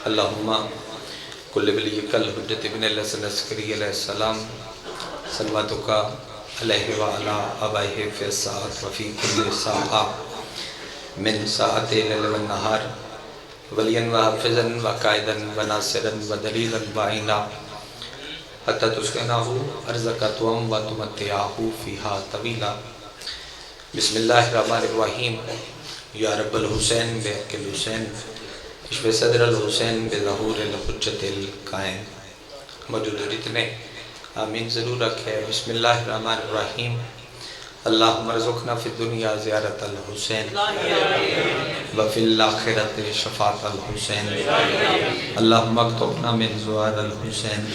اللہم کل ولیک الحجت ابن الحسن عسکری علیہ السلام صلواتک علیہ وعلا آبائہ فی الساعت وفی کل ساعہ من ساعت لیل والنہار ولیا وحافظا وقائدا وناصرا ودلیلا وعینا حتی تسکنہو ارزق توم وتمتعہو فیہا طویلا بسم اللہ الرحمن الرحیم یا رب الحسین بحق الحسین اشف صدر الحسین بظہور الحجت القائم موجود اتنے آمین ضرور رکھے بسم اللہ الرحمن الرحیم اللہم ارزقنا فی الدنیا زیارت الحسین وفی الاخرت شفاعت الحسین اللہم اکتبنا من زوار الحسین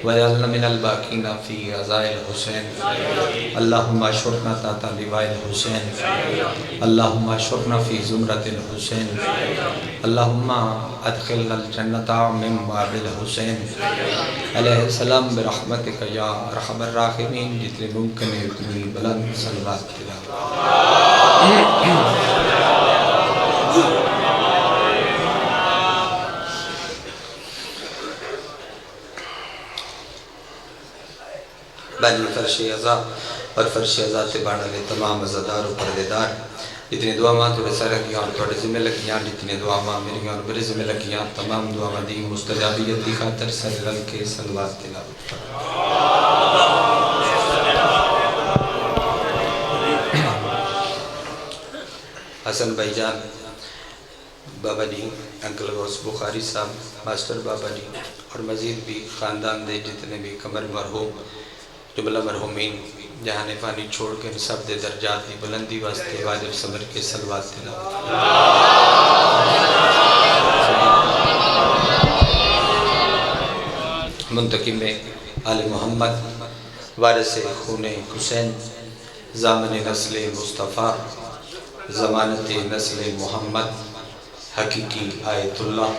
وجعلنا من الباقین فی عزائے الحسین اللہم اشرکنا تحت لواء الحسین اللہم اشرکنا فی زمرت الحسین اللہم ادخلنا الجنت من باب الحسین علیہ السلام برحمتک یا ارحم الراحمین جتنے ممکن ہے اتنی بلند صلوات تلاوت بانی فرش عزا اور فرش عزا تبانا لے تمام عزادار و پردیدار جتنی دعا ماں توڑے سارے کیاں اور توڑے ذمہ لکیاں جتنی دعا ماں میری اور میرے ذمہ لکیاں تمام دعا ماں دی مستجابیت دی خاطر سر رل کے صلوات تلاوت حسن بھائی جان بابا جی انکل غوث بخاری صاحب ماسٹر بابا جی اور مزید بھی خاندان دے جتنے بھی قمر مرحوم جملہ مرحومین جہاں نے فانی چھوڑ کے سب دے درجات دی بلندی واسطے واجب صبر کے صلوات تلاوت منتقم آل محمد وارث خون حسین ضامن نسل مصطفیٰ ضمانت نسل محمد حقیقی آیت اللہ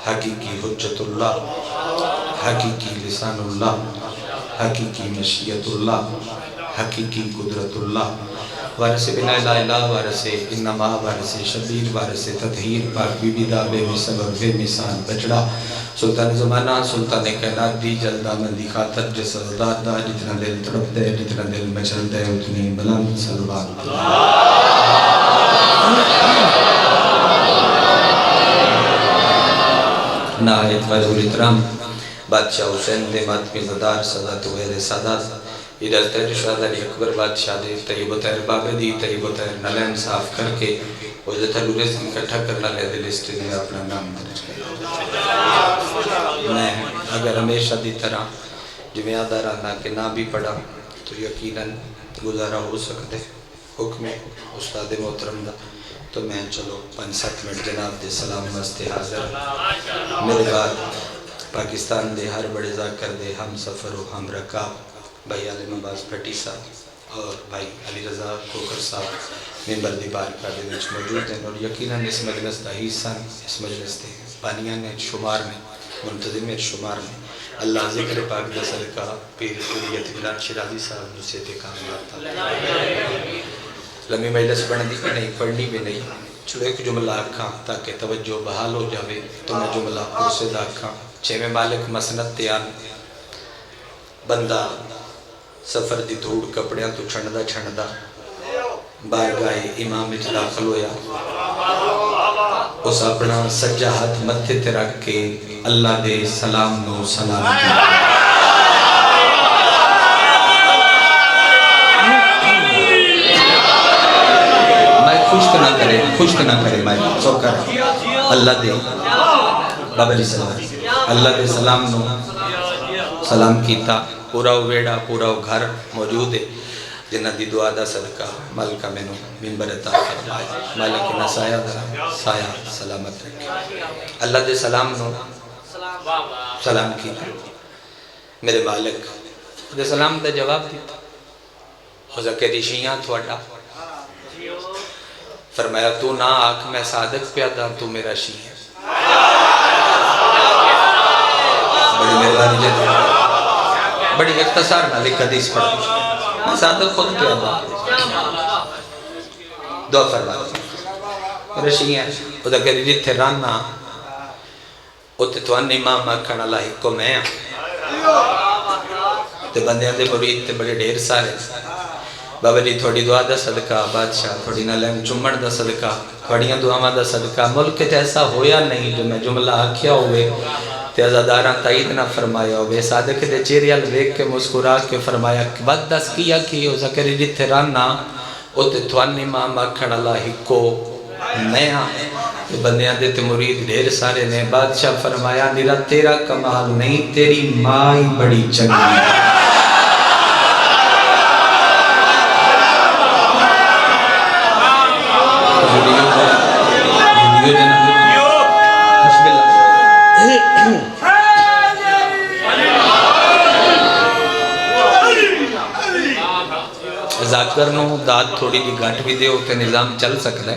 حقیقی حجت اللہ حقیقی لسان اللہ حقیقی مشیت اللہ حقیقی قدرت اللہ وارث بنا الہ وارث انما وارث شبیر وارث تطہیر پاک بی بی دا بے مثل اور بے مثال بچڑا سلطان زمانہ سلطان کائنات دی جلدہ مندی خاطر جس عزداد دا جتنا دل تڑپ دے جتنا دل مچل دے اتنی بلند صلوات نہایت وزور اترام بادشاہ حسین دے ماتمی زدار صدات ویر سادات ادھر تیر شہد علی اکبر بادشاہ دے طیب و تیر بابے دی طیب و تیر نلین صاف کر کے وزت حلورس اکٹھا کرنا لے دل اسٹری میں اپنا نام درج کر میں اگر ہمیشہ دی طرح جمعیدہ رہنا کہ نہ بھی پڑھا تو یقیناً گزارا ہو سکتے حکم استاد محترم دا تو میں چلو 5-7 منٹ جناب دے سلام واسطے حاضر میرے بعد پاکستان دے ہر بڑے ذاکر دے ہم سفر و ہم رکاب بھائی عالم عباس بھٹی صاحب اور بھائی علی رضا کوکر صاحب ممبر دی بارکہ دے وچ موجود ہیں اور یقیناً اس مجلس دا حصہ اس مجلس دے پانیاں نے شمار میں منتظم شمار میں اللہ ذکر پاک دا صدقہ پیر قریت عمران شرازی صاحب نصیحت کامیاب لمحی مجلس پڑھنی بھی نہیں پڑھنی بھی نہیں چلو ایک جملہ آکھاں تاکہ توجہ بحال ہو جاوے تو میں جملہ پرسد آکھاں چھے مالک مسند تیان بندہ سفر دی دھوڑ کپڑیاں تو چھنڈا بارگاہ امام اجلا خلویا اس اپنا سجا ہاتھ متھے تے رکھ کے اللہ دے سلام نو سلام کیا خشک نہ کرے میں سوکر اللہ دے بابا جی سلام اللہ دے سلام نو سلام کیتا پورا ویڑا پورا گھر موجود ہے جنہ دی دعا دا صدقہ مالکہ میں نو منبر عطا فرمائے مالک نہ سایہ دا سایہ سلامت رکھے اللہ دے سلام نو سلام کیتا میرے مالک دے سلام دا جواب دیتا ہو ذکری شیعہ تھوڑا فرمایا تو نہ آکھ میں صادق پیادا تو میرا شیعہ بڑی مہربانی جاتی بڑی اختصار نہ لکھ حدیث پڑھتی میں صادق خود پیادا دعا فرمایا میرا شیعہ وہ ذکری جی تھے رانا اتنے تھوان امام آکھن والا ایک میں تے بندیاں دے مرید تے بڑے ڈھیر سارے بابا جی تھوڑی دعا دا صدقہ بادشاہ تھوڑی نالیم چمڑ دا صدقہ تھوڑیاں دعاواں دا صدقہ ملک تے ایسا ہویا نہیں جو میں جملہ آکھیا ہوئے تے عزاداراں تائید نہ فرمایا ہوئے صادق دے چہرے ال ویکھ کے مسکرا کے فرمایا بد دس کیا کی ہو سکے جتھے رانا اوتے تھوان امام آکھن والا ہکو میں ہاں تے بندیاں دے تے مرید ڈھیر سارے نے بادشاہ فرمایا میرا تیرا کمال نہیں تیری ماں ہی بڑی چنگی ہے ذاکر نو داد تھوڑی جی گھٹ بھی دے ہوتے نظام چل سکتا ہے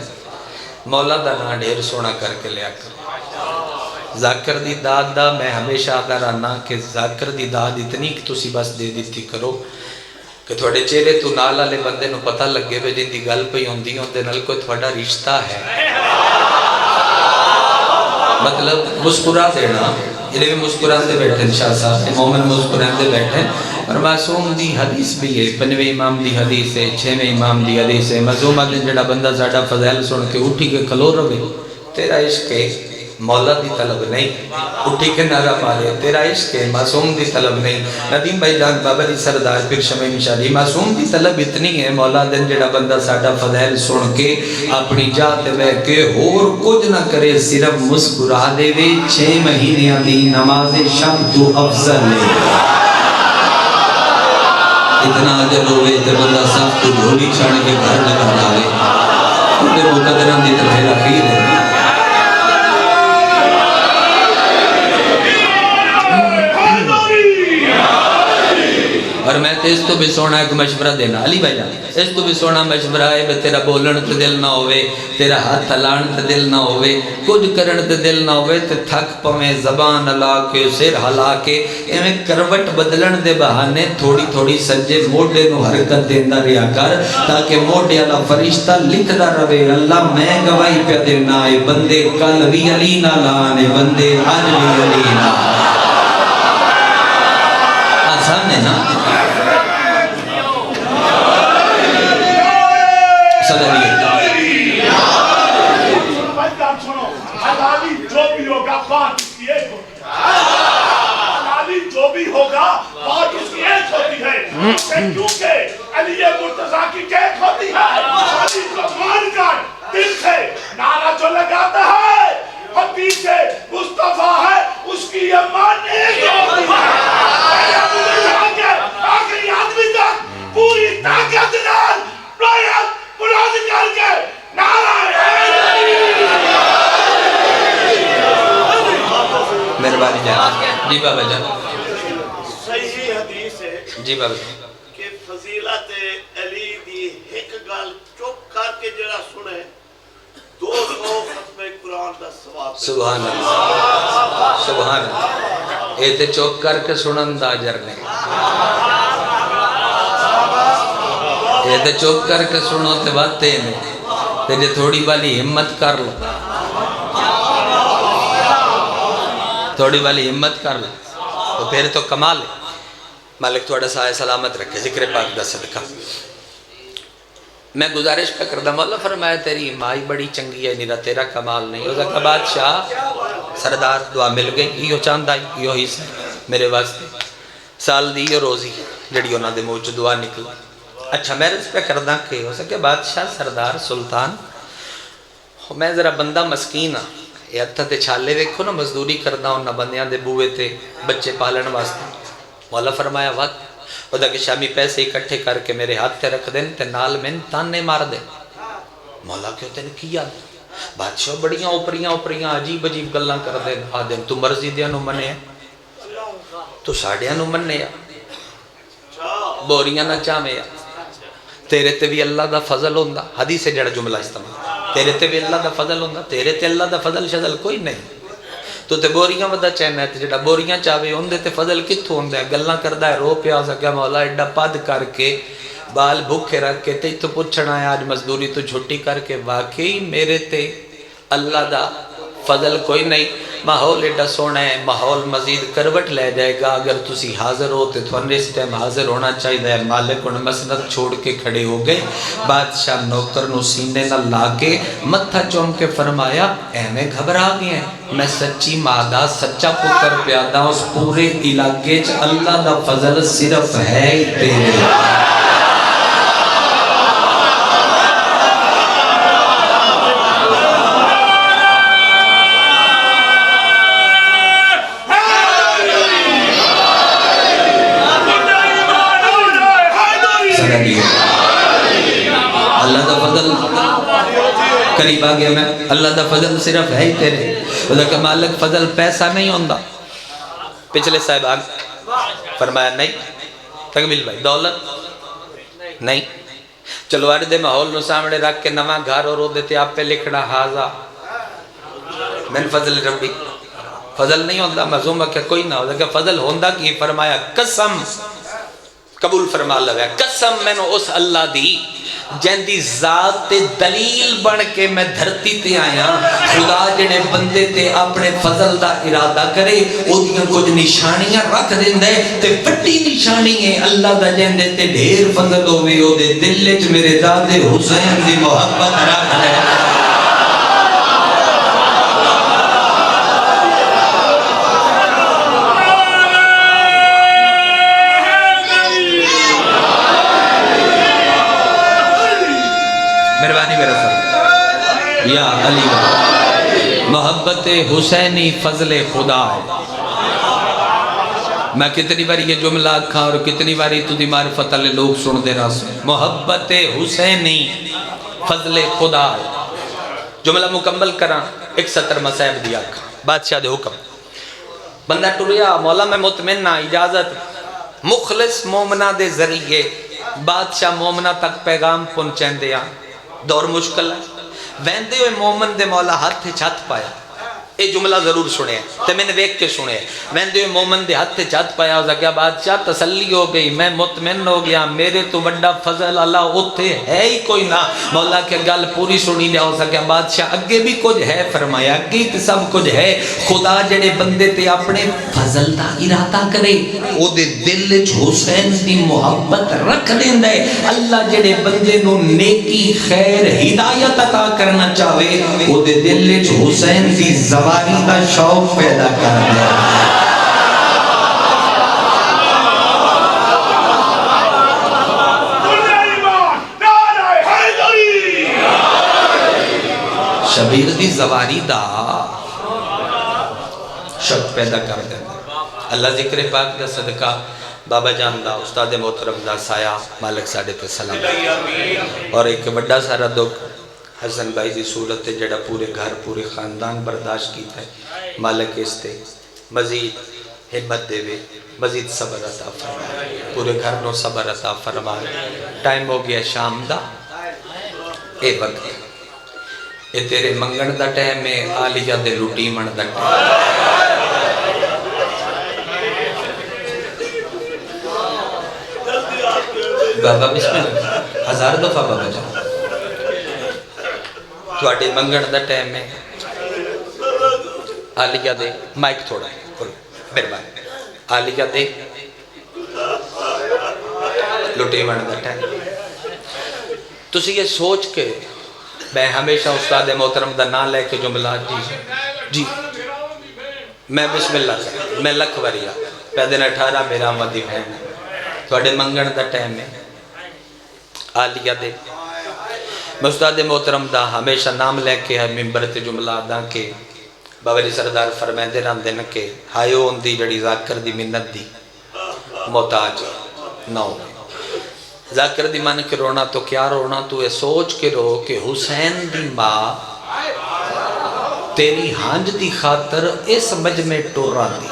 مولا دا نا ڈھیر سونا کر کے لیا کر ذاکر دی داد دا میں ہمیشہ آگا رہنا کہ ذاکر دی داد اتنی کہ تسی بس دے دیتی کرو کہ تھوڑے چہرے تو نال والے بندے نو پتہ لگے بے جن دی گل پئی ہوندی ہوندے نال کوئی تھوڑا رشتہ ہے مطلب مسکرا دینا یہ بھی مسکران دے بیٹھے شاہ صاحب مومن مسکران دے بیٹھے اور معصوم دی حدیث بھی ہے پنویں امام دی حدیث ہے چھویں امام دی حدیث ہے معصوم دن جڑا بندہ زیادہ فضائل سن کے اٹھی کے کھلو رہے تیرا عشق ہے مولا دی طلب نہیں اٹھی کے نعرہ مارے تیرا عشق ہے معصوم دی طلب نہیں ندیم بھائی جان بابا دی سردار پھر شمیم شاہ دی معصوم دی طلب اتنی ہے مولا دن جڑا بندہ زیادہ فضائل سن کے اپنی جات بے کے اور کچھ نہ کرے صرف مسکرا دے وے 6 مہینے دی نماز شب تو افضل لے اتنا عجل ہوئے تے بندہ صاحب تو جھولی چھاڑ کے گھر لگا ڈالے کیونکہ مقدران دی طرح اخیر ہے اور میں تے اس تو بھی سونا ایک مشورہ دینا علی بھائی جان اس تو بھی سونا مشورہ ہے بے تیرا بولن تے دل نہ ہوئے تیرا ہاتھ ہلان تے دل نہ ہوئے کچھ کرن تے دل نہ ہوئے تے تھک پویں زبان ہلا کے سر ہلا کے ایویں کروٹ بدلن دے بہانے تھوڑی تھوڑی سجے موڈے نو حرکت دیندا رہیا کر تاکہ موڈے والا فرشتہ لکھدا رہے اللہ میں گواہی پہ دینا اے بندے کل بھی علی نہ لانے بندے اج بھی علی نہ آسان ہے نا کیونکہ علی مرتضیٰ کی کیک ہوتی ہے علی کو مان کر دل سے نعرہ جو لگاتا ہے اور پیچھے مصطفیٰ ہے اس کی یہ ماننے ہوتی ہے آخری آدمی تک پوری طاقت نال بلند بلند کر کے نعرہ مہربانی جان جی بابا جان صحیح حدیث ہے جی بابا جان کہ فضیلت علی دی ایک گل چپ کر کے جڑا سنے 200 ختم قرآن دا ثواب سبحان اللہ سبحان اللہ اے تے چپ کر کے سنن دا اجر نہیں اے تے چپ کر کے سنو تے باتیں نہیں تے جے تھوڑی والی ہمت کر لو تھوڑی والی ہمت کر لو تو پھر تو کمال ہے مالک تھوڑا سایہ سلامت رکھے ذکر پاک دا صدقہ میں گزارش پہ کردہ مولا فرمایا تیری مائی بڑی چنگی ہے نیرا تیرا کمال نہیں ہو سکتا بادشاہ سردار دعا مل گئی یہ چاند آئی یہ ہی سے میرے واسطے سال دی یہ روزی جڑی ہونا دے موچ دعا نکل اچھا میں رس پہ کردہ کہ ہو سکے بادشاہ سردار سلطان میں ذرا بندہ مسکین ہاں یہ اتھا تے چھالے ویکھو نا مزدوری کردہ ہوں نا بندیاں دے بوئے تے بچے پالن واسطے مولا فرمایا وقت وہ دا کہ شامی پیسے اکٹھے کر کے میرے ہاتھ تے رکھ دیں تے نال میں تانے مار دیں مولا کیوں تے نے کیا بادشاہ بڑیاں اوپریاں عجیب عجیب گلاں کر دیں آدم تو مرضی دیا نو منے تو ساڑیاں نو منے بوریاں نہ چاہمے تیرے تے بھی اللہ دا فضل ہوندہ حدیث سے جڑا جملہ استعمال تیرے تے بھی اللہ دا فضل ہوندہ تیرے تے اللہ دا فضل شضل کوئی نہیں تو تے بوریاں ودا چہنا ہے تے جڑا بوریاں چاہوے ہوندے تے فضل کتھو ہوندہ ہے گلنا کردہ ہے رو پیا سکیا مولا ایڈا پد کر کے بال بھوکے رکھ کے تے تو پوچھنا ہے آج مزدوری تو جھٹی کر کے واقعی میرے تے اللہ دا فضل کوئی نہیں ماحول ایڈا سونا ہے، ماحول مزید کروٹ لے جائے گا اگر تسی حاضر ہو تو تھوڑے اس ٹائم حاضر ہونا چاہیے۔ مالک ان مسند چھوڑ کے کھڑے ہو گئے، بادشاہ نوکر نو سینے نہ لاگے متھا چوم کے فرمایا اے میں گھبرا گئے ہیں، میں سچی مادہ سچا پتر پیادا اس پورے علاقے چ اللہ دا فضل صرف ہے تیرے۔ اللہ دا فضل قریب آگیا میں، اللہ دا فضل صرف ہے ہی تیرے۔ اللہ کا مالک فضل پیسہ نہیں ہوندہ۔ پچھلے صاحب آگے فرمایا نہیں تکمیل بھائی دولت نہیں، چلو اردے ماحول نو سامنے رکھ کے نواں گھر اور رو دیتے آپ پہ لکھنا حاضا من فضل ربی، فضل نہیں ہوندہ مضمومہ کہ کوئی نہ ہوتا کہ فضل ہوندہ کی فرمایا قسم قبول فرما لگا، قسم میں نے اس اللہ دی جیندی ذات تے دلیل بن کے میں دھرتی تے آیا، خدا جنے بندے تے اپنے فضل دا ارادہ کرے او دیاں کچھ نشانیاں رکھ دیندے تے پٹی نشانی ہے اللہ دا جیندے تے ڈھیر فضل ہوئے او دے دل وچ میرے دادے حسین دی محبت رکھ لے۔ مہربانی میرا سر یا علی محبت حسینی فضل خدا ہے۔ میں کتنی باری یہ جملہ کھا اور کتنی باری تو دی معرفت علی لوگ سن دے رہا سن، محبت حسینی فضل خدا ہے۔ جملہ مکمل کرا ایک سطر مسائب دیا کھا بادشاہ دے حکم بندہ ٹوریا مولا میں مطمئن نہ اجازت مخلص مومنہ دے ذریعے بادشاہ مومنہ تک پیغام پہنچیں دیا، دور مشکل ہے ویندے ہوئے مومن دے مولا ہاتھ چھت پایا۔ اے جملہ ضرور سنے ہیں تے میں نے ویک کے سنے ہیں، ویندے ہوئے مومن دے ہاتھ چھت پایا ہو سکیا بادشاہ تسلی ہو گئی، میں مطمئن ہو گیا، میرے تو بڑا فضل اللہ اتھے ہے ہی کوئی نہ۔ مولا کے گل پوری سنی لیا ہو سکیا بادشاہ اگے بھی کچھ ہے فرمایا، اگے تے سب کچھ ہے، خدا جڑے بندے تے اپنے فضل دا ارادہ کرے او دے دل وچ حسین دی محبت رکھ دیندا ہے۔ اللہ جڑے بندے نو نیکی خیر ہدایت عطا کرنا چاہے او دے دل وچ حسین دی زبانی دا شوق پیدا کر دیا۔ شبیر دی زواری دا شوق پیدا کر دیا۔ اللہ ذکر پاک دا صدقہ بابا جان دا استاد محترم دا سایہ مالک ساڑھے تے سلام اور ایک بڑا سارا دکھ حسن بھائی دی صورت ہے جڑا پورے گھر پورے خاندان برداشت کیتا ہے، مالک اس تے مزید ہمت دے وے، مزید صبر عطا فرمائے، پورے گھر نو صبر عطا فرمائے۔ ٹائم ہو گیا شام دا، اے وقت اے تیرے منگن دا ٹائم ہے، آلیہ دے لوٹی من دا ٹائم۔ بابا بسم اللہ 1000 دفعہ بابا جان تواڈے منگن دا ٹائم ہے، آلیہ دے مائک تھوڑا ہے مہربانی، آلیہ دے لٹے من دا ٹائم۔ تسی یہ سوچ کے میں ہمیشہ استاد محترم دا نام لے کے جملہ جی میں بسم اللہ کر میں لکھ وریا پیدن 18 میرا مدی بہن تواڈے منگن دا ٹائم ہے، آلیہ دے میں استاد محترم دا ہمیشہ نام لے کے ممبر تے جملہ دا کہ باوری سردار فرمیندے رہن دن کے ہائیو ان دی جڑی ذاکر دی منت دی محتاج نہ ہو۔ ذاکر دی من کے رونا تو کیا رونا، تو یہ سوچ کے رو کہ حسین دی ماں تیری ہانج دی خاطر اس مجمع ٹورا دی،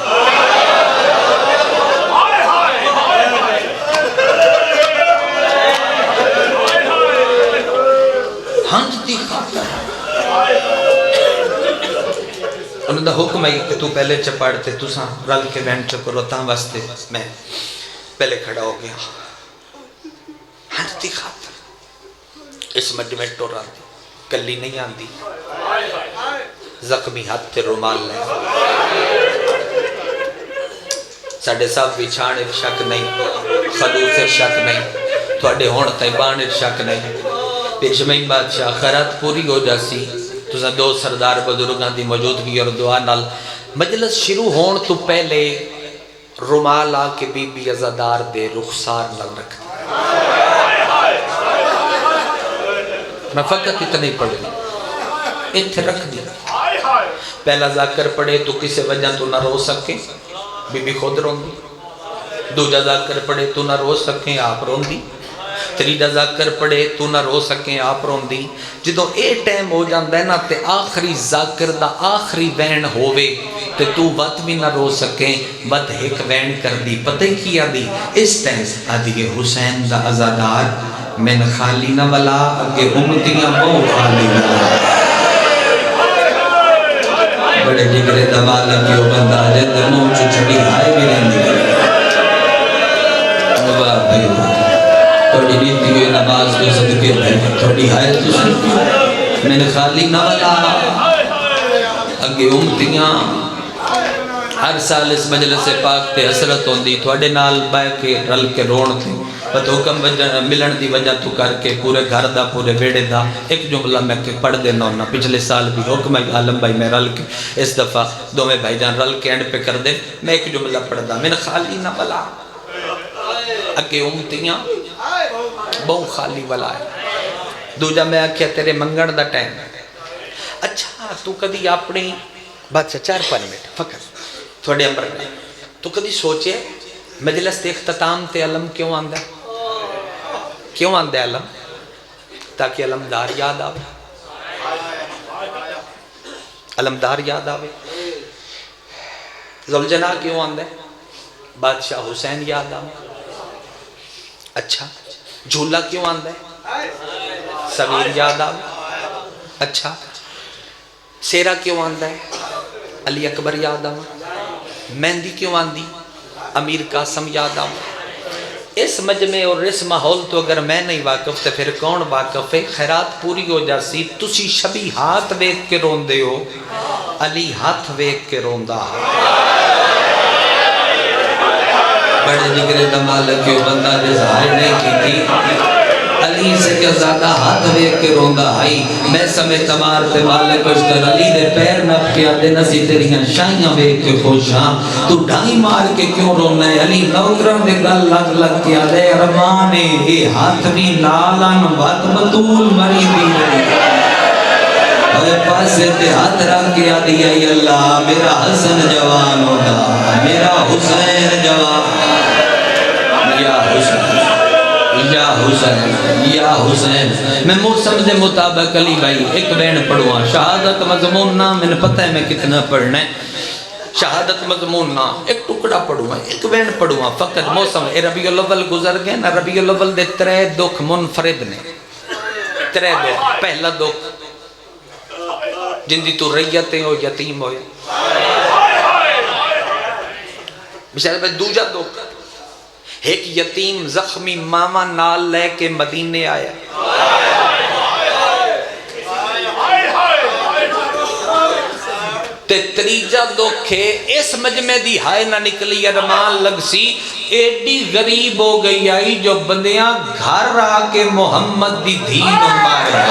ہانج دی خاطر انہوں دا حکم ہے کہ تو پہلے چپاڑتے تو ساں رل کے بینٹ چکرو تاں واسطے میں پہلے کھڑا ہو گیا۔ ہانج دی خاطر اس مجمع ٹورا دی کلی نہیں آن دی، زخمی ہاتھ تے رومال لے ساڑھے صاحب بچھانے شک نہیں خلوص شک نہیں تھوڑے ہون طیبان شک نہیں پیشمائی بادشاہ خیرات پوری ہو جاسی تو دو سردار بزرگاں دی موجودگی اور دعا نال مجلس شروع ہون تو پہلے رومال آ کے بی بی عزادار دے رخسار نال رکھ دی میں فقط اتنے پڑھ لی اتنے رکھ دی پہلا ذاکر پڑھے تو کسے وجہ تو نہ رو سکے بی بی خود رون دی دوجہ ذاکر پڑھے تو نہ رو سکیں آپ رون دی تریجہ ذاکر پڑھے تو نہ رو سکیں آپ رون دی جدو اے ٹائم ہو جاندہ ہے نا تے آخری ذاکر دا آخری وین ہووے تے تو وقت بھی نہ رو سکیں وقت ایک وین کر دی پتہ کیا دی اس ٹائم آدھی حسین دا عزادار من خالی نہ ولا اگے امتیاں بہو خالی نہ بڑے جگرے دبا لگیو بندہ جد منہ چھڑی ہائے بھی رہنی واہ بھائی تھوڑی نیتی ہوئی نماز کے صدقے بھائی تھوڑی ہائے تو صدقے میں نے خالی نہ ولا اگے امتیاں ہر سال اس مجلس پاک تے حسرت ہوندی تھوڑے نال بائے کے رل کے رون تھے بت حکم ملن دی وجہ تو کر کے پورے گھر دا پورے بیڑے دا ایک جملہ میں پڑھ دینا ہونا پچھلے سال بھی حکم عالم بھائی میں رل کے اس دفعہ دو میں بھائی جان رل کے اینڈ پہ کر دے میں ایک جملہ پڑھ دا من خالی نہ ولا اگے امتیاں بہو خالی ولا ہے دوجہ میں آکھیا تیرے منگن دا ٹائم اچھا تو کدی اپنی بادشاہ 4-5 منٹ فقط تھوڑے امبر میں تو کدی سوچے مجلس تے اختتام تے علم کیوں آندہ کیوں آندہ علم تاکہ علمدار یاد آوے علمدار یاد آوے زلجنہ کیوں آندہ بادشاہ حسین یاد آوے اچھا جھولا کیوں آندہ سمیر یاد آوے اچھا سیرہ کیوں آندہ علی اکبر یاد آوے مہندی کیوں آندی امیر قاسم یاد آوے اس مجمع اور اس ماحول تو اگر میں نہیں واقف تو پھر کون واقف ہے خیرات پوری ہو جاسی تسی شبی ہاتھ ویک کے رون دے ہو علی ہاتھ ویک کے روندہ بڑے جگرے دمال کیوں بندہ ظاہر نہیں کی تھی علی سے کیا زیادہ ہاتھ ویک کے روندہ آئی میں سمیں تمار تے مالک اشتر علی دے پیر نپ کیا دے نسی تیریاں شائیاں ویک کے خوشاں تو ڈھائی مار کے کیوں رونا ہے علی نوکران دے گل لگ لگ کیا دے رمانے اے ہاتھ بھی نالان وات بطول مری بھی نہیں اور پاسے تے ہاتھ رکھ کیا دیا یا اللہ میرا حسن جوان ہوتا میرا حسین جوان یا حسین یا حسین یا حسین میں موسم دے مطابق علی بھائی ایک بین پڑھوا شہادت مضمون نہ میں نے پتہ ہے میں کتنا پڑھنا ہے شہادت مضمون نہ ایک ٹکڑا پڑھوا ایک بین پڑھوا فقط موسم اے ربیع الاول گزر گئے نا ربیع الاول دے 3 دکھ منفرد نے 3 دکھ پہلا دکھ جن دی تو ریتیں ہو یتیم ہوئے بشارت بھائی دوجہ دکھ ایک یتیم زخمی ماما نال لے کے مدینے آیا تے تریجہ دکھے اس مجمع دی ہائے نہ نکلی ارمان لگ سی ایڈی غریب ہو گئی آئی جو بندیاں گھر آ کے محمد دی دین مارے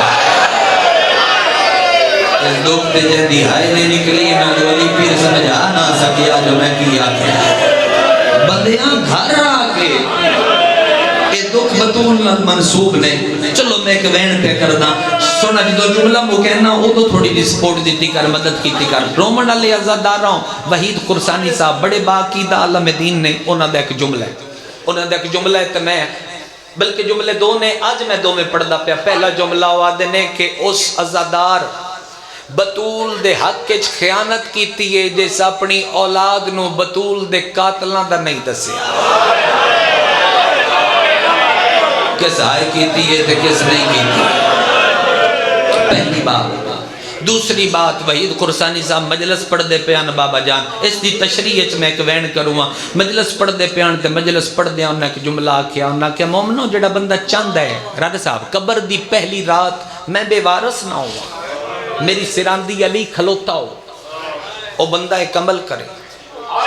اس دکھ تے جن دی ہائے نہ نکلی میں جولی پیر سمجھا نہ سکیا جو میں کیا کیا بندیاں گھر آ کے اے دکھ بطول منصوب نے چلو میں ایک وین پہ کردہ سونا جدو جملہ مو کہنا وہ تو تھوڑی دی سپورٹ دیتی کر مدد کیتی کر رومن علی عزاداراں وحید قرسانی صاحب بڑے باقیدہ عالم دین نے انہاں دے ایک جملہ ہے انہاں دے ایک جملہ ہے تو میں بلکہ جملے دو نے آج میں دو میں پڑھدا پیا پہلا جملہ وعدے نے کہ اس عزادار بطول دے حق کے خیانت کیتی ہے جیسا اپنی اولاد نو بطول دے قاتلاں دا نہیں دسے کس آئے کیتی ہے تے کس نہیں کیتی پہلی بات دوسری بات وحید قرسانی صاحب مجلس پڑھ دے پیان بابا جان اس دی تشریح میں ایک وین کروں مجلس پڑھ دے پیان تے مجلس پڑھ دے انہاں ایک جملہ آکھیا انہاں کہ مومنو جڑا بندہ چاند ہے رد صاحب قبر دی پہلی رات میں بے وارث نہ ہوا میری سراندی علی کھلوتا ہو او بندہ ایک عمل کرے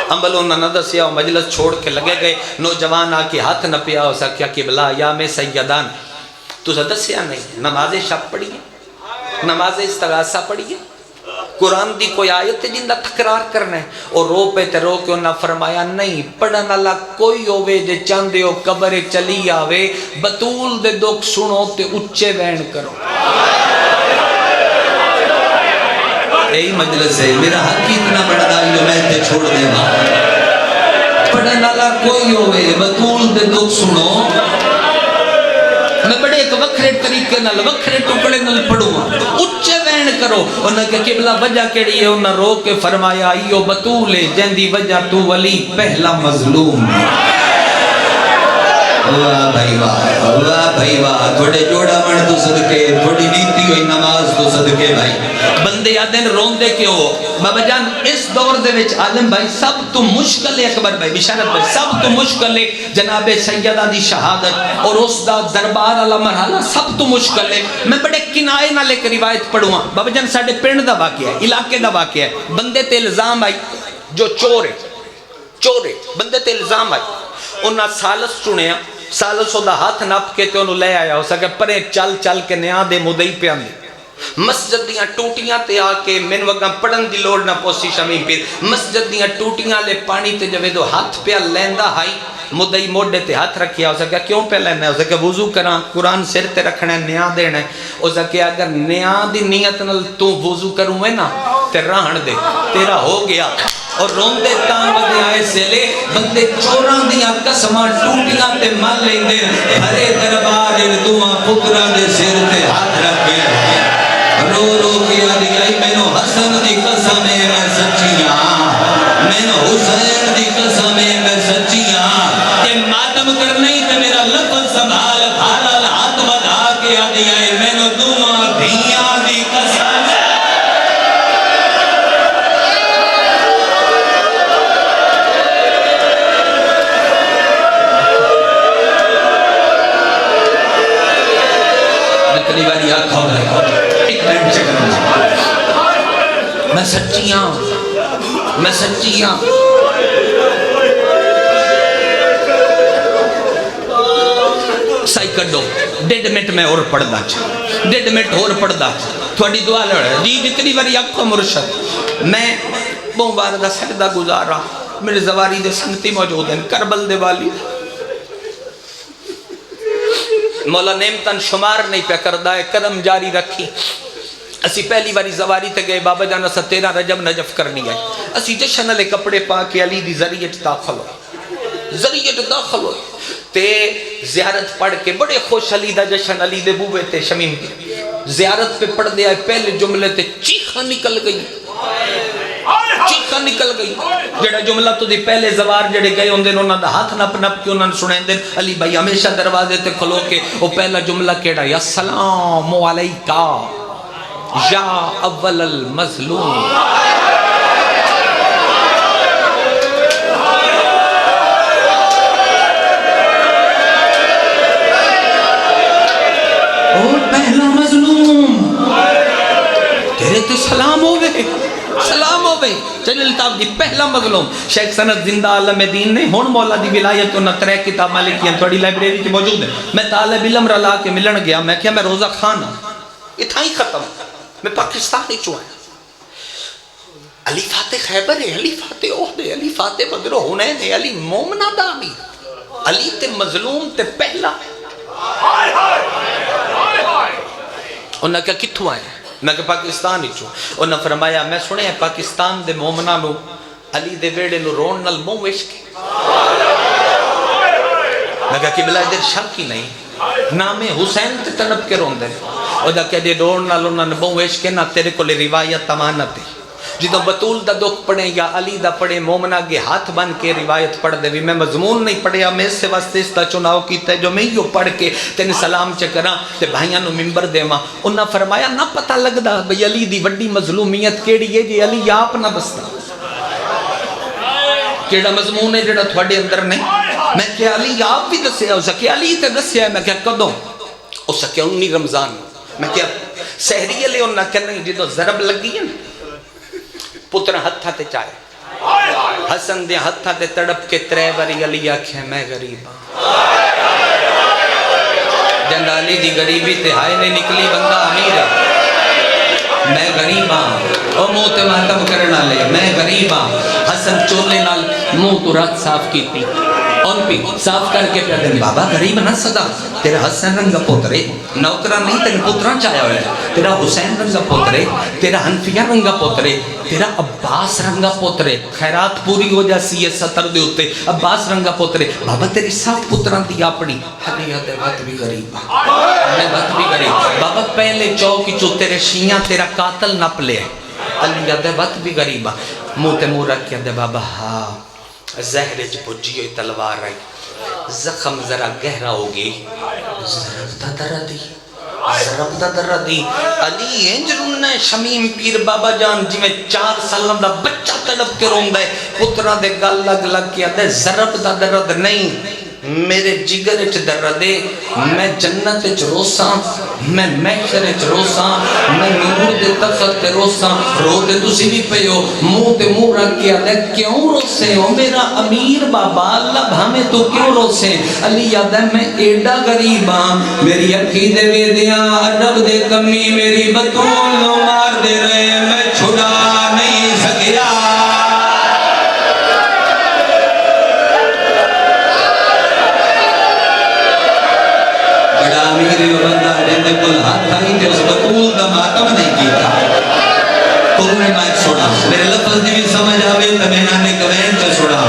عمل انہوں نے دسیا مجلس چھوڑ کے لگے گئے نوجوان آ کے ہاتھ نہ پیا ہو سکیا قبلہ یا میں سیدان تو دسیا نہیں نماز شب پڑھیے نماز استغاثہ پڑھیے قرآن دی کوئی آیت جن دا تکرار کرنا ہے اور رو پہ تے رو کے انہاں فرمایا نہیں پڑھن اللہ کوئی ہوئے جے چاندے ہو قبر چلی آوے بطول دے دکھ سنو تے اچھے بین کرو یہی مجلس ہے میرا حق اتنا بڑا جو میں تے چھوڑ دے گا پڑھن اللہ کوئی ہوئے بطول دے دکھ سنو میں بڑے ایک وکھرے طریقے نال وکھرے ٹکڑے نال پڑھوں اچھے بین کرو انہاں کہ قبلہ وجہ کیڑی ہے انہاں رو کے فرمایا ایو بطولے جندی وجہ تو ولی پہلا مظلوم واہ بھائی واہ تھوڑے جوڑا من تو صدقے تھوڑی نیتی ہوئی نماز تو صدقے بھائی بندے آدھیں روندے کیوں ہو بابا جان اس دور دے وچ عالم بھائی سب تو مشکل ہے اکبر بھائی بشارت بھائی سب تو مشکل ہے جناب سیدہ دی شہادت اور اس دا دربار والا مرحلہ سب تو مشکل ہے میں بڑے کنائے نال ایک روایت پڑھوں بابا جان ساڈے پنڈ دا واقعہ ہے علاقے دا واقعہ ہے بندے تے الزام آئی جو چور ہے بندے تے الزام آئی انہاں سالس چنیا سالس دا ہاتھ نپ کے تے انہوں لے آیا ہو سکے پرے چل کے نیاں دے مدعی پہ آندے مسجد دیاں ٹوٹیاں تے آ کے من وگاں پڑھن دی لوڑ نہ پوسی شمیم پیر مسجد دیاں ٹوٹیاں لے پانی تے جوے دو ہاتھ پہ لیندہ ہائی مدعی موڈے تے ہاتھ رکھیا ہو سکے کیوں پہ لینا ہے ہو سکے وضو کران قرآن سر تے رکھنا ہے نیاں دینا ہے ہو سکے اگر نیاں دی نیت نل تو وضو کروں ہے نا تے رہن دے تیرا ہو گیا اور روندے تاں ودے آئے سے لے بندے چوران دیاں قسماں ٹوٹیاں تے مل لیں دے بھرے دربار دعا پترہ دے سر تے ہاتھ رکھے رو رو کیا دیائی میں نو حسن دی قسم میں سچیاں میں نو حسین دی قسم میں سچیاں کہ ماتم کرنے تے میرا لفظ سنبھال بھالا ہاتھ بدا کیا دیائی میں نو دعا دھیاں دی قسم باری آنکھ ہو رہے ایک منٹ چکر میں سچیاں سائی کڈو 1.5 منٹ میں اور پڑھ دا 1.5 منٹ اور پڑھ دا تھوڑی دعا لڑ جی جتنی باری آنکھ مرشد میں بہت بار دا سجدہ گزارا میرے زواری دے سنگتی موجود ہیں کربل دے والی مولا نعمتن شمار نہیں پہ کردہ ہے قدم جاری رکھی اسی پہلی باری زواری تے گئے بابا جانا سا 13 رجب نجف کرنی ہے اسی جشن علی کپڑے پا کے علی دی ذریعت داخل ہوئے تے زیارت پڑھ کے بڑے خوش علی دا جشن علی دے بوبے تے شمیم کی زیارت پہ پڑھ دیا پہلے جملے تے چیخہ نکل گئی جڑا جملہ تو دی پہلے زوار جڑے گئے ہوندے انہاں دا ہاتھ نپ کے انہاں نے سنیں دے علی بھائی ہمیشہ دروازے تے کھلو کے وہ پہلا جملہ کیڑا یا السلام علیکہ یا اول المظلوم او پہلا مظلوم تیرے تے سلام ہوئے چلی الطاف دی پہلا مظلوم شیخ سند زندہ عالم دین نے ہون مولا دی ولایت انہاں 3 کتاب مالکی ہیں تھوڑی لائبریری کی موجود ہے میں طالب علم رلا کے ملن گیا میں کیا میں روزہ خان ہوں اتھا ہی ختم میں پاکستان ہی چوائیں علی فاتح خیبر ہے علی فاتح عہد ہے علی فاتح بدر و حنین ہے علی مومنہ دا امیر علی تے مظلوم تے پہلا انہاں کیا کتھوں آئے میں کہ پاکستان ہی چھو انہاں فرمایا میں سنے ہیں پاکستان دے مومنہ نو علی دے ویڑے نو رون نل موں وشک میں کہا کہ بلا ادھر شک ہی نہیں نام حسین تے تنب کے رون دے اور دا کہ دے رون نل انہاں نے موں وشک نہ تیرے کو لے روایت امانت ہے جدو بطول دا دکھ پڑھیں یا علی دا پڑھے مومنہ کے ہاتھ بن کے روایت پڑھ دے بھی میں مضمون نہیں پڑھیا میں اس سے واسطے اس دا چناؤ کیتا ہے جو میں یوں پڑھ کے تین سلام چکراں تے بھائیاں نو ممبر دے ماں انہاں فرمایا نہ پتہ لگ دا بھئی علی دی وڈی مظلومیت کیڑی ہے جی علی آپ نہ بستا کیڑا مضمون ہے جڑا تھوڑے اندر نہیں میں کہ علی آپ بھی دسیا ہو سکے علی تے دسیا ہے میں کہ کدوں ہو سکے 19 رمضان میں کہ سحری لے انہاں کہنے جدو ضرب لگی ہے پتر ہتھا تے چائے حسن دے ہتھا تے تڑپ کے ترے بری علی آکھے میں غریب ہاں جندالی دی غریبی تے ہائے نے نکلی بندہ امیر ہے میں غریب ہاں او منہ تے ماتم کرنا لے میں غریب ہاں حسن چولے نال منہ تو رات صاف کیتی ان پی صاف کر کے پہ دیں بابا غریب نہ صدا تیرا حسن رنگا پوترے نوکرہ نہیں تین پتران چاہیا ہوئے تیرا حسین رنگا پوترے تیرا حنفیہ رنگا پوترے تیرا عباس رنگا پوترے خیرات پوری ہو جاسی ہے ستر دے ہوتے عباس رنگا پوترے بابا تیری صاف پتران دی اپنی حلیت وقت بھی غریب وقت بھی غریب بابا پہلے چوکی جو تیرے شیعہ تیرا قاتل نپ لے حلیت وقت بھی غریب موتے مو رکھ کے بابا ہاں زہر چ پجی ہوئی تلوار آئی زخم ذرا گہرا ہو گئی ضرب دا دردی علی انج رونا شمیم پیر بابا جان جی میں 4 سالوں دا بچہ تڑپ کے رون دے پترہ دے گل لگ لگ کیا دے ضرب دا درد نہیں میرے جگر اچ دردے میں جنت اچ روساں میں محشر اچ روساں میں نور دے تخت تے روساں رو دے تسی بھی پیو منہ تے منہ رکھ کے آدھے کیوں روسے ہو میرا امیر بابا اللہ ہمیں تو کیوں روسے علی یاد ہے میں ایڈا غریب ہاں میری اکھی دے ویدیاں عرب دے کمی میری بطول نو مار دے رہے میں چھڑا نہیں سکیا میری بندہ جیندے کل ہاتھ آئی تے اس بطول دا ماتم نہیں کیتا تم نے مائک سوڑا میرے لفظ دی بھی سمجھ آوے تو میں نے کوین تے سوڑا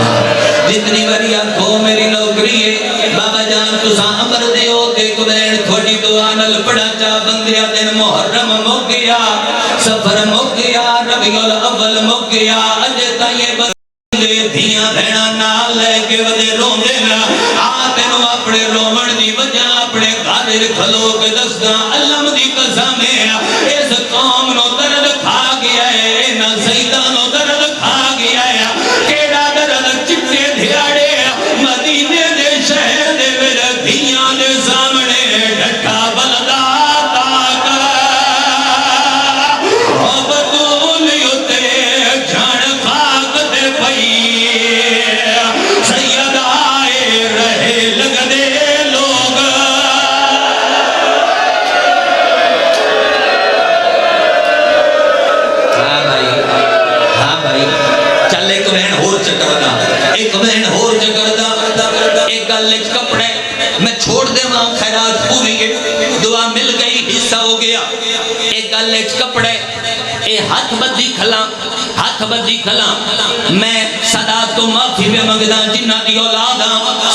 جتنی باری آنکھوں میری نوکری ہے بابا جان تو سامر دے ہو تے کوین تھوڑی دعا نل پڑا چا بندیا دن محرم مک گیا سفر مک گیا ربیع الاول مک گیا اجے تائیں بندے دھیاں بھیڑا نال لے کے ودے رون دینا آتے نو اپنے رومن دی وجہ اپنے گھر کھلو کے دسگاں علم دی قسمیں اس قوم نو درد کھا گیا ہے نہ سیدہ نو درد کھا گیا ہے کیڑا درد چٹے دھیاڑے مدینے دے شہر دے میرے دھیاں دے سامنے ڈھٹا بلدا تاکا او بطول یوتے جھان خاک دے پئی سید آئے رہے لگ دے لوگ چل ایک بہن ہور چکر دا ایک بہن ہور چکر دا ایک گلچ کپڑے میں چھوڑ دے وہاں خیرات پوری ہے دعا مل گئی حصہ ہو گیا ایک گلچ کپڑے اے ہاتھ بدی کھلا میں صدا تو معافی میں مگدہ جنہ دی اولاد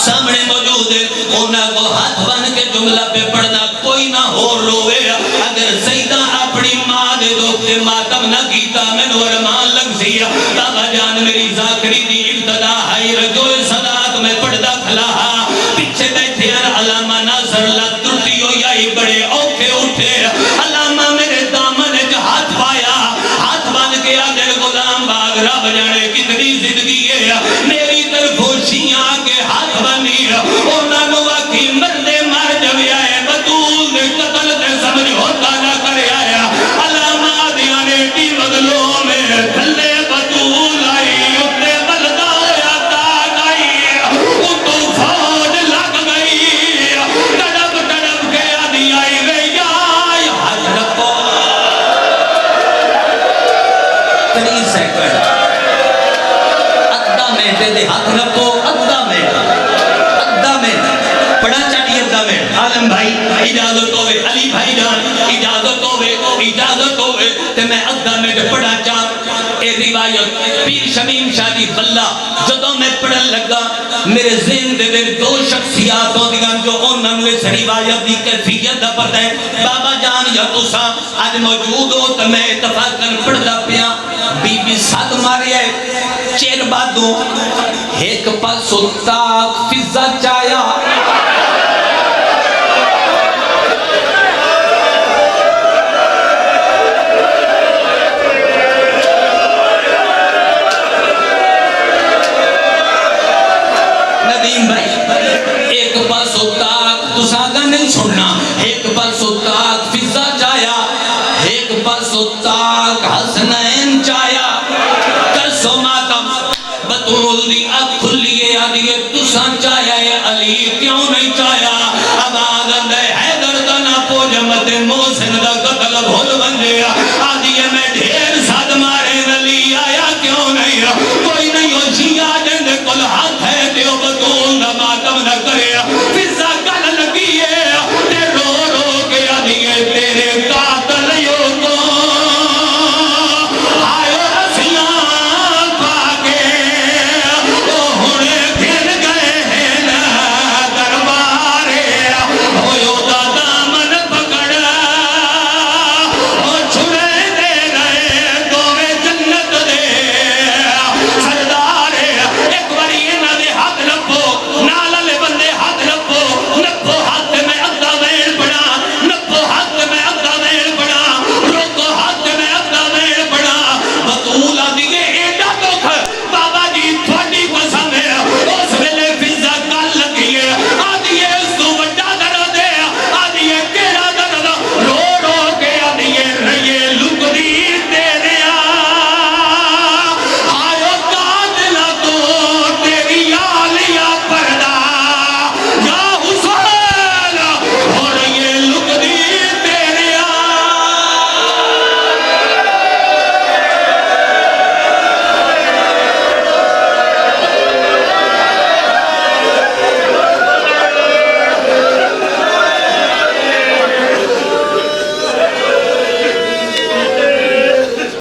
سامنے موجود ہے انہاں کو ہاتھ بن کے جملہ پہ پڑھنا کوئی نہ ہو روے اگر سیدہ اپنی ماں دے دوکتے ماتم نہ کیتا میں نورمان لگ سیا بابا جان میری ذاکری دی ابتدا ہائی رجوع صدات میں پڑھدا کھلا پیچھے بیٹھے علامہ ناصر اللہ ترٹی ہو یائی بڑے اوکھے اٹھے علامہ میرے دامن جو ہاتھ پایا ہاتھ بن کے آدھر غلام باغ رب جانے کتنی زندگی ہے میری طرف ہوشیاں کے ہاتھ بنی انہاں نو آکھی مردے مار جوی آئے بطول دے قتل دے سمجھ ہوتا نہ کرے آیا علامہ دیانے ٹی مغلوں میں تھلے بطول آئی اتے بلدہ ہویا تاک آئی اتو فوج لگ گئی تڑپ کے آدھی آئی گئی آئی حج رکھو 30 سیکنڈ ادھا منٹ دے ہاتھ رکھو ادھا منٹ پڑھا چاہیے ادھا منٹ عالم بھائی اجازت ہوئے علی بھائی جان اجازت ہوئے تے میں ادھا منٹ پڑھا چاہ اے روایت پیر شمیم شادی بلہ جدو میں پڑھن لگا میرے ذہن دے میرے 2 شخصیات ہوں دیگا جو انہوں نے اس روایت دی کیفیت دا پتہ ہے بابا جان یا تسا آج موجود ہو تو میں اتفاقاً پڑھدا پیا بی بی ساتھ مارے ہے چیر بادوں ایک پاسو تاک فضا چایا ندیم بھائی ایک پاسو تاک تو ساگا نہیں سننا ایک پاسو تاک فضا چایا بطول دی اکھ کھلیے آدیے تساں چاہیا ہے علی کیوں نہیں چاہیا